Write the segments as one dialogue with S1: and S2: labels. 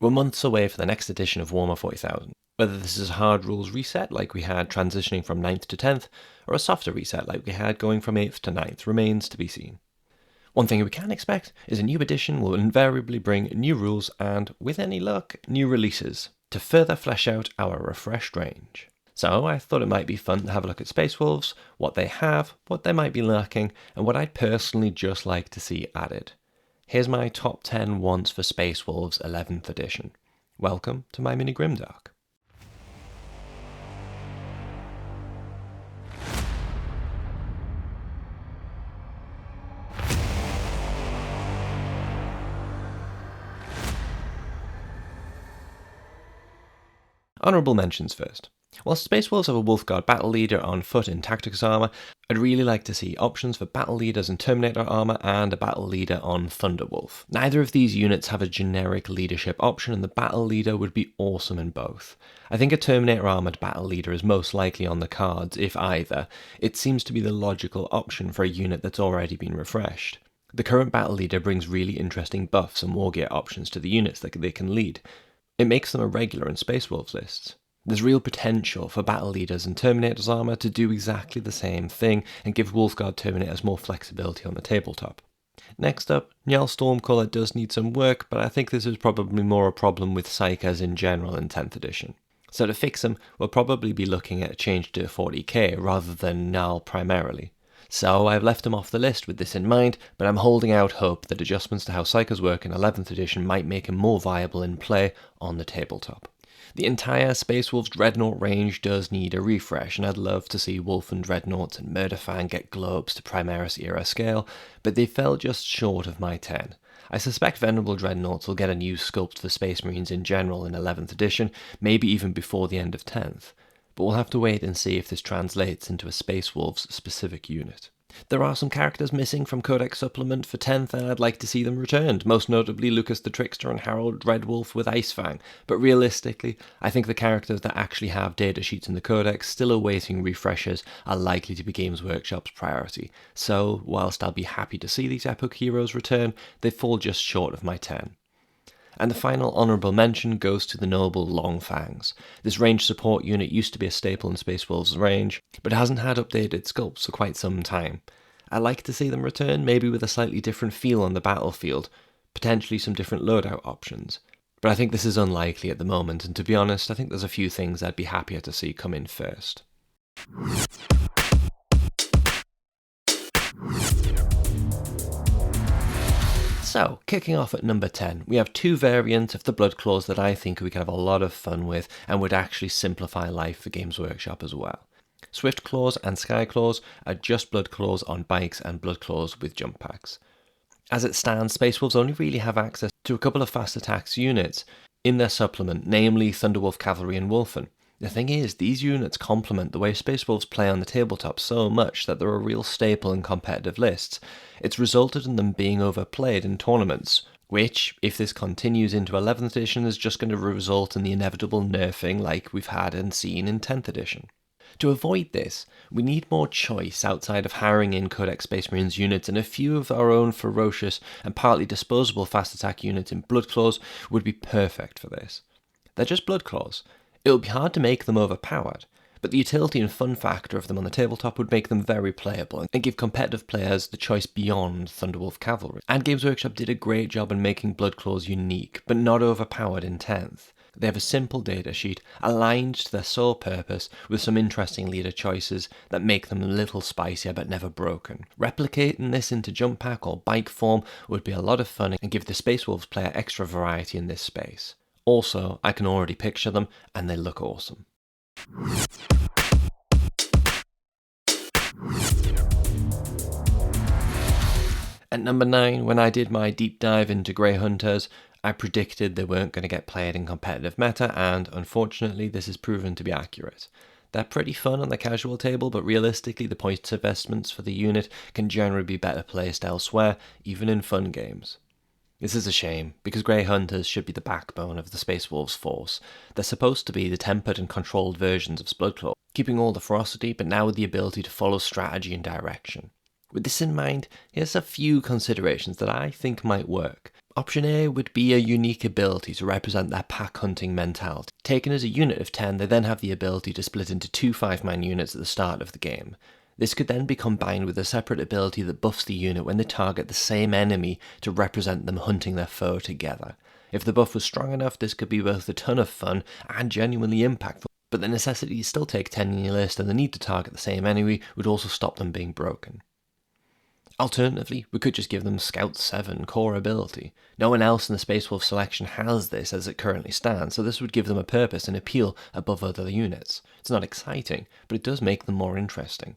S1: We're months away for the next edition of Warhammer 40,000. Whether this is a hard rules reset like we had transitioning from 9th to 10th, or a softer reset like we had going from 8th to 9th remains to be seen. One thing we can expect is a new edition will invariably bring new rules and, with any luck, new releases to further flesh out our refreshed range. So I thought it might be fun to have a look at Space Wolves, what they have, what they might be lacking, and what I'd personally just like to see added. Here's my top 10 wants for Space Wolves 11th edition. Welcome to my mini Grimdark. Honourable mentions first. Whilst Space Wolves have a Wolfguard battle leader on foot in Tactics armour, I'd really like to see options for battle leaders in Terminator armour and a battle leader on Thunderwolf. Neither of these units have a generic leadership option, and the battle leader would be awesome in both. I think a Terminator armoured battle leader is most likely on the cards, if either. It seems to be the logical option for a unit that's already been refreshed. The current battle leader brings really interesting buffs and wargear options to the units that they can lead. It makes them a regular in Space Wolves lists. There's real potential for battle leaders in Terminator's armour to do exactly the same thing and give Wolfguard Terminators more flexibility on the tabletop. Next up, Njal Stormcaller does need some work, but I think this is probably more a problem with Psychers in general in 10th edition. So to fix them, we'll probably be looking at a change to 40k rather than Njal primarily. So I've left him off the list with this in mind, but I'm holding out hope that adjustments to how Psychers work in 11th edition might make him more viable in play on the tabletop. The entire Space Wolves Dreadnought range does need a refresh, and I'd love to see Wulfen Dreadnoughts and Murderfang get globes to Primaris era scale, but they fell just short of my 10. I suspect Venerable Dreadnoughts will get a new sculpt for Space Marines in general in 11th edition, maybe even before the end of 10th, but we'll have to wait and see if this translates into a Space Wolves specific unit. There are some characters missing from Codex Supplement for 10th, and I'd like to see them returned, most notably Lucas the Trickster and Harold Dreadwolf with Icefang, but realistically, I think the characters that actually have datasheets in the Codex still awaiting refreshers are likely to be Games Workshop's priority, so whilst I'll be happy to see these epic heroes return, they fall just short of my 10. And the final honourable mention goes to the noble Longfangs. This range support unit used to be a staple in Space Wolves' range, but hasn't had updated sculpts for quite some time. I'd like to see them return, maybe with a slightly different feel on the battlefield, potentially some different loadout options. But I think this is unlikely at the moment, and to be honest, I think there's a few things I'd be happier to see come in first. So, kicking off at number 10, we have two variants of the Bloodclaws that I think we can have a lot of fun with and would actually simplify life for Games Workshop as well. Swiftclaws and Skyclaws are just Bloodclaws on bikes and Bloodclaws with jump packs. As it stands, Space Wolves only really have access to a couple of fast attacks units in their supplement, namely Thunderwolf Cavalry and Wulfen. The thing is, these units complement the way Space Wolves play on the tabletop so much that they're a real staple in competitive lists. It's resulted in them being overplayed in tournaments, which, if this continues into 11th edition, is just going to result in the inevitable nerfing like we've had and seen in 10th edition. To avoid this, we need more choice outside of hiring in Codex Space Marines units, and a few of our own ferocious and partly disposable fast attack units in Bloodclaws would be perfect for this. They're just Bloodclaws. It would be hard to make them overpowered, but the utility and fun factor of them on the tabletop would make them very playable and give competitive players the choice beyond Thunderwolf Cavalry. And Games Workshop did a great job in making Bloodclaws unique, but not overpowered in 10th. They have a simple datasheet aligned to their sole purpose with some interesting leader choices that make them a little spicier but never broken. Replicating this into jump pack or bike form would be a lot of fun and give the Space Wolves player extra variety in this space. Also, I can already picture them, and they look awesome. At number 9, when I did my deep dive into Grey Hunters, I predicted they weren't going to get played in competitive meta, and unfortunately this has proven to be accurate. They're pretty fun on the casual table, but realistically the points investments for the unit can generally be better placed elsewhere, even in fun games. This is a shame, because Grey Hunters should be the backbone of the Space Wolves force. They're supposed to be the tempered and controlled versions of Bloodclaw, keeping all the ferocity, but now with the ability to follow strategy and direction. With this in mind, here's a few considerations that I think might work. Option A would be a unique ability to represent their pack hunting mentality. Taken as a unit of 10, they then have the ability to split into two 5-man units at the start of the game. This could then be combined with a separate ability that buffs the unit when they target the same enemy to represent them hunting their foe together. If the buff was strong enough, this could be both a ton of fun and genuinely impactful, but the necessity to still take 10 in your list and the need to target the same enemy would also stop them being broken. Alternatively, we could just give them Scout 7 core ability. No one else in the Space Wolf selection has this as it currently stands, so this would give them a purpose and appeal above other units. It's not exciting, but it does make them more interesting.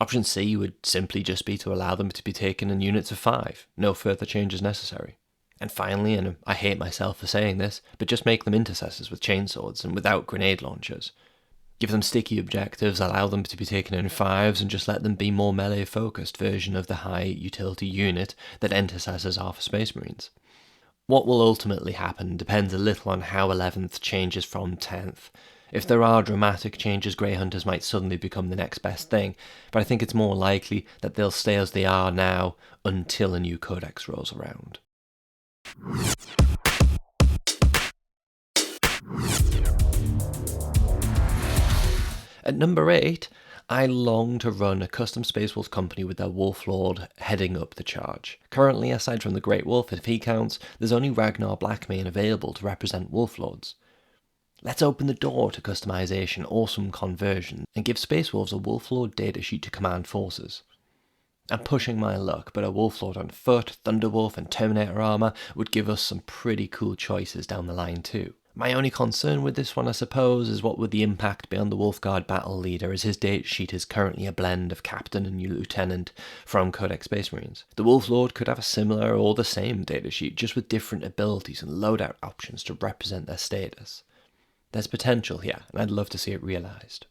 S1: Option C would simply just be to allow them to be taken in units of 5, no further changes necessary. And finally, and I hate myself for saying this, but just make them intercessors with chainswords and without grenade launchers. Give them sticky objectives, allow them to be taken in 5s, and just let them be more melee-focused version of the high-utility unit that intercessors are for Space Marines. What will ultimately happen depends a little on how 11th changes from 10th. If there are dramatic changes, Grey Hunters might suddenly become the next best thing, but I think it's more likely that they'll stay as they are now until a new codex rolls around. At number 8, I long to run a custom Space Wolf company with their Wolf Lord heading up the charge. Currently, aside from the Great Wolf, if he counts, there's only Ragnar Blackmane available to represent Wolf Lords. Let's open the door to customization or some conversion, and give Space Wolves a Wolf Lord datasheet to command forces. I'm pushing my luck, but a Wolf Lord on foot, Thunderwolf and Terminator armor would give us some pretty cool choices down the line too. My only concern with this one, I suppose, is what would the impact be on the Wolfguard battle leader, as his datasheet is currently a blend of captain and lieutenant from Codex Space Marines. The Wolf Lord could have a similar or the same datasheet, just with different abilities and loadout options to represent their status. There's potential here, and I'd love to see it realised.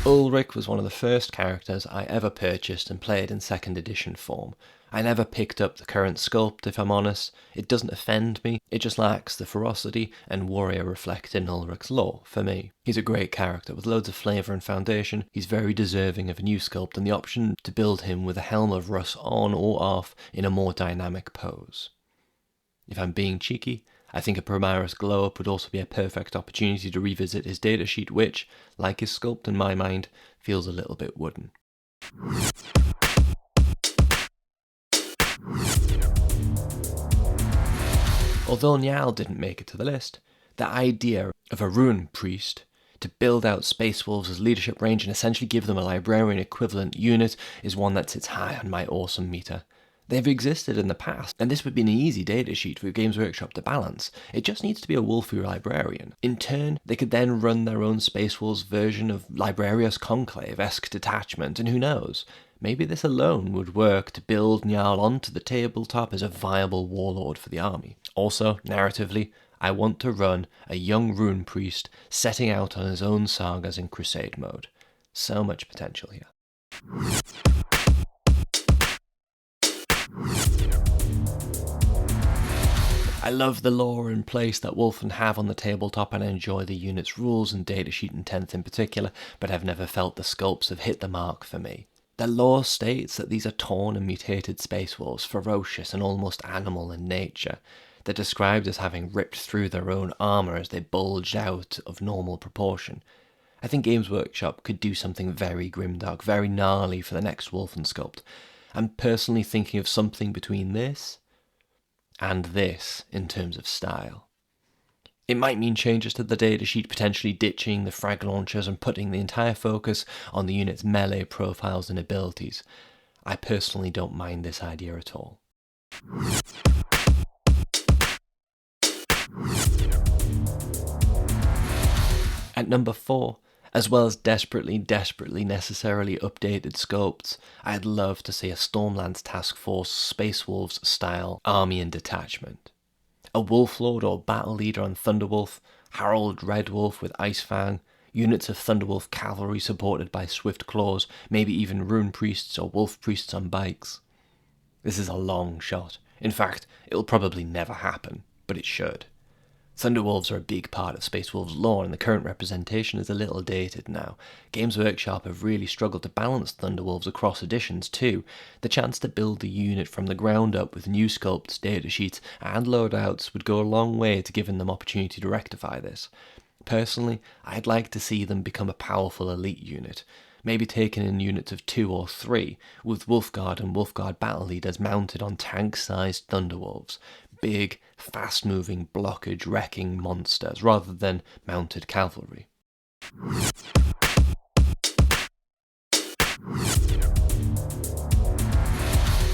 S1: Ulrik was one of the first characters I ever purchased and played in 2nd edition form. I never picked up the current sculpt, if I'm honest. It doesn't offend me, it just lacks the ferocity and warrior reflected in Ulrik's lore for me. He's a great character with loads of flavour and foundation. He's very deserving of a new sculpt and the option to build him with a Helm of Russ on or off in a more dynamic pose. If I'm being cheeky, I think a Primarch glow-up would also be a perfect opportunity to revisit his datasheet, which, like his sculpt in my mind, feels a little bit wooden. Although Njal didn't make it to the list, the idea of a Rune priest to build out Space Wolves as leadership range and essentially give them a librarian equivalent unit is one that sits high on my awesome meter. They've existed in the past, and this would be an easy datasheet for Games Workshop to balance. It just needs to be a Wolfy librarian. In turn, they could then run their own Space Wolves version of Librarius Conclave-esque detachment, and who knows, maybe this alone would work to build Njal onto the tabletop as a viable warlord for the army. Also, narratively, I want to run a young Rune priest setting out on his own sagas in Crusade mode. So much potential here. I love the lore in place that Wulfen have on the tabletop and I enjoy the unit's rules and datasheet in 10th in particular, but I've never felt the sculpts have hit the mark for me. The lore states that these are torn and mutated Space Wolves, ferocious and almost animal in nature. They're described as having ripped through their own armour as they bulged out of normal proportion. I think Games Workshop could do something very grimdark, very gnarly for the next Wulfen sculpt. I'm personally thinking of something between this and this in terms of style. It might mean changes to the datasheet, potentially ditching the frag launchers and putting the entire focus on the unit's melee profiles and abilities. I personally don't mind this idea at all. At number 4, as well as desperately necessarily updated sculpts, I'd love to see a Stormlands Task Force Space Wolves style army and detachment. A Wolf Lord or battle leader on Thunderwolf, Harold Red Wolf with Icefang, units of Thunderwolf cavalry supported by Swiftclaws, maybe even Rune priests or Wolf priests on bikes. This is a long shot. In fact, it'll probably never happen, but it should. Thunderwolves are a big part of Space Wolves lore, and the current representation is a little dated now. Games Workshop have really struggled to balance Thunderwolves across editions too. The chance to build the unit from the ground up with new sculpts, datasheets, and loadouts would go a long way to giving them opportunity to rectify this. Personally, I'd like to see them become a powerful elite unit, maybe taken in units of 2 or 3, with Wolfguard and Wolfguard battle leaders mounted on tank-sized Thunderwolves, big, fast-moving, blockage-wrecking monsters, rather than mounted cavalry.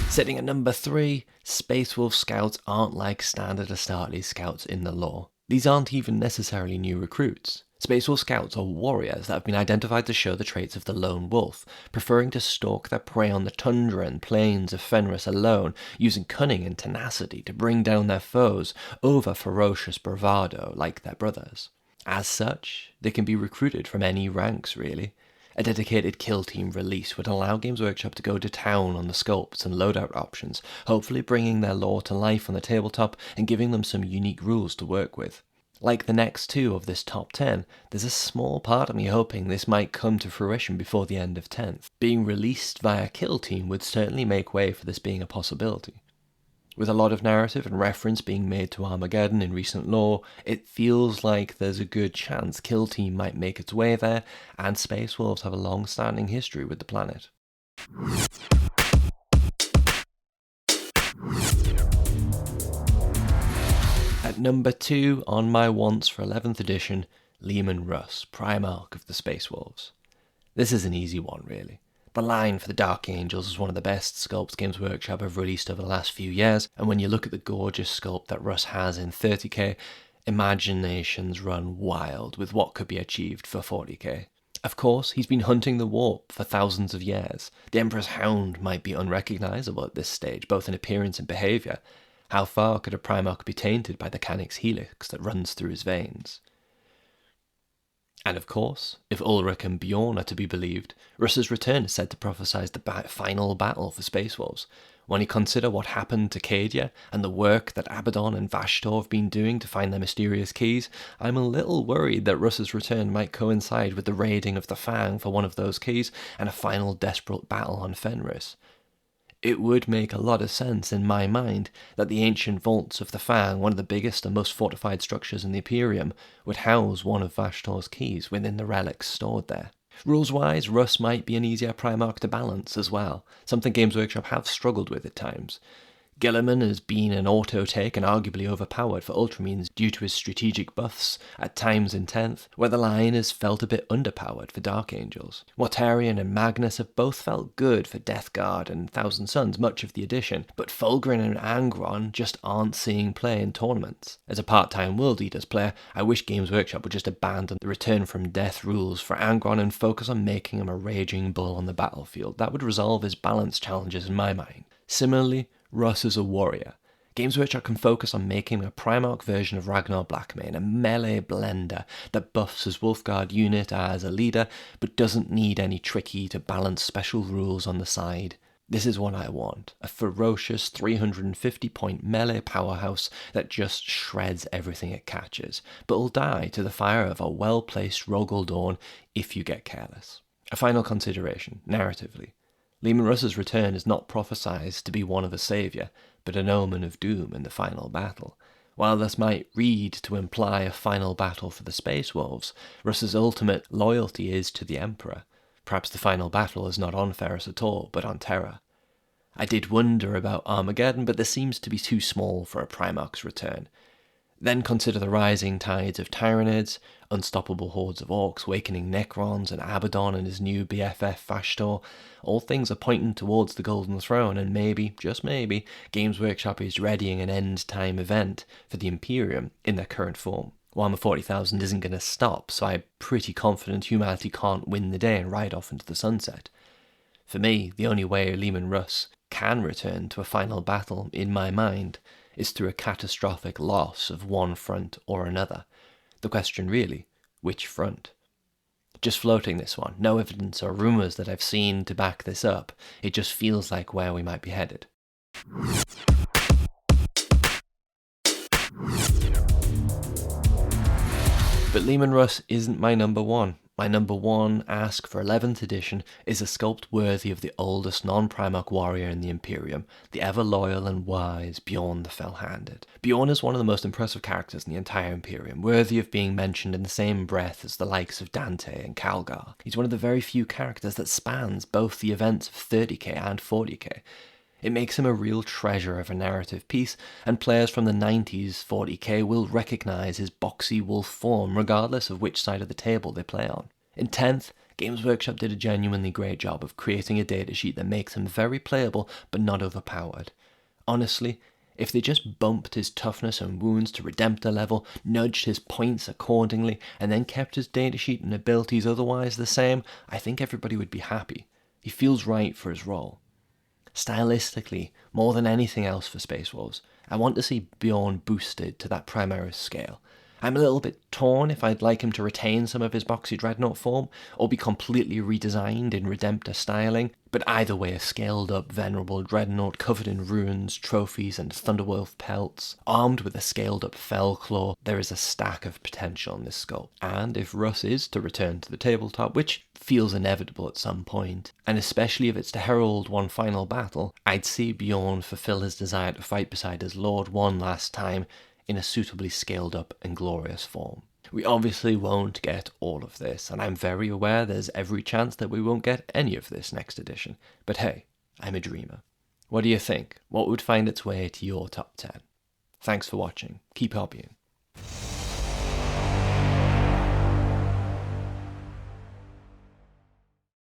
S1: Sitting at number 3, Space Wolf Scouts aren't like standard Astartes Scouts in the lore. These aren't even necessarily new recruits. Space Wolf Scouts are warriors that have been identified to show the traits of the lone wolf, preferring to stalk their prey on the tundra and plains of Fenris alone, using cunning and tenacity to bring down their foes over ferocious bravado like their brothers. As such, they can be recruited from any ranks, really. A dedicated kill team release would allow Games Workshop to go to town on the sculpts and loadout options, hopefully bringing their lore to life on the tabletop and giving them some unique rules to work with. Like the next 2 of this top 10, there's a small part of me hoping this might come to fruition before the end of 10th. Being released via kill team would certainly make way for this being a possibility. With a lot of narrative and reference being made to Armageddon in recent lore, it feels like there's a good chance Kill Team might make its way there, and Space Wolves have a long-standing history with the planet. At number 2 on my wants for 11th edition, Leman Russ, Primarch of the Space Wolves. This is an easy one, really. The line for the Dark Angels is one of the best sculpts Games Workshop have released over the last few years, and when you look at the gorgeous sculpt that Russ has in 30k, imaginations run wild with what could be achieved for 40k. Of course, he's been hunting the warp for thousands of years. The Emperor's Hound might be unrecognisable at this stage, both in appearance and behaviour. How far could a Primarch be tainted by the Canic's helix that runs through his veins? And of course, if Ulrik and Bjorn are to be believed, Russ's return is said to prophesy the final battle for Space Wolves. When you consider what happened to Cadia and the work that Abaddon and Vashtor have been doing to find their mysterious keys, I'm a little worried that Russ's return might coincide with the raiding of the Fang for one of those keys and a final desperate battle on Fenris. It would make a lot of sense in my mind that the ancient vaults of the Fang, one of the biggest and most fortified structures in the Imperium, would house one of Vashtor's keys within the relics stored there. Rules-wise, Russ might be an easier Primarch to balance as well, something Games Workshop have struggled with at times. Leman has been an auto-take and arguably overpowered for Ultramarines due to his strategic buffs, at times in 10th, where the line has felt a bit underpowered for Dark Angels. Mortarion and Magnus have both felt good for Death Guard and Thousand Suns much of the edition, but Fulgrim and Angron just aren't seeing play in tournaments. As a part-time World Eaters player, I wish Games Workshop would just abandon the return from death rules for Angron and focus on making him a raging bull on the battlefield. That would resolve his balance challenges in my mind. Similarly, Russ is a warrior. Games Workshop can focus on making a Primarch version of Ragnar Blackmane, a melee blender that buffs his Wolfguard unit as a leader, but doesn't need any tricky to balance special rules on the side. This is what I want, a ferocious 350-point melee powerhouse that just shreds everything it catches, but will die to the fire of a well-placed Rogel Dawn if you get careless. A final consideration, narratively. Leman Russ's return is not prophesied to be one of a saviour, but an omen of doom in the final battle. While this might read to imply a final battle for the Space Wolves, Russ's ultimate loyalty is to the Emperor. Perhaps the final battle is not on Ferris at all, but on Terra. I did wonder about Armageddon, but this seems to be too small for a Primarch's return. Then consider the rising tides of Tyranids, unstoppable hordes of orcs, wakening Necrons, and Abaddon and his new BFF Vashtor. All things are pointing towards the Golden Throne, and maybe, just maybe, Games Workshop is readying an end-time event for the Imperium in their current form. Warhammer 40,000 isn't going to stop, so I'm pretty confident humanity can't win the day and ride off into the sunset. For me, the only way Leman Russ can return to a final battle, in my mind, is through a catastrophic loss of one front or another. The question really, which front? Just floating this one, no evidence or rumours that I've seen to back this up, it just feels like where we might be headed. But Leman Russ isn't my number one. My number one ask for 11th edition is a sculpt worthy of the oldest non-Primarch warrior in the Imperium, the ever-loyal and wise Bjorn the Fell-Handed. Bjorn is one of the most impressive characters in the entire Imperium, worthy of being mentioned in the same breath as the likes of Dante and Calgar. He's one of the very few characters that spans both the events of 30k and 40k. It makes him a real treasure of a narrative piece, and players from the 90s 40k will recognise his boxy wolf form regardless of which side of the table they play on. In 10th, Games Workshop did a genuinely great job of creating a datasheet that makes him very playable but not overpowered. Honestly, if they just bumped his toughness and wounds to Redemptor level, nudged his points accordingly, and then kept his datasheet and abilities otherwise the same, I think everybody would be happy. He feels right for his role. Stylistically, more than anything else for Space Wolves, I want to see Bjorn boosted to that Primaris scale. I'm a little bit torn if I'd like him to retain some of his boxy dreadnought form, or be completely redesigned in Redemptor styling, but either way a scaled up venerable dreadnought covered in runes, trophies and Thunderwolf pelts, armed with a scaled up Fell-Claw, there is a stack of potential in this sculpt. And if Russ is to return to the tabletop, which feels inevitable at some point, and especially if it's to herald one final battle, I'd see Bjorn fulfill his desire to fight beside his lord one last time in a suitably scaled up and glorious form. We obviously won't get all of this, and I'm very aware there's every chance that we won't get any of this next edition, but hey, I'm a dreamer. What do you think? What would find its way to your top 10? Thanks for watching. Keep hobbying.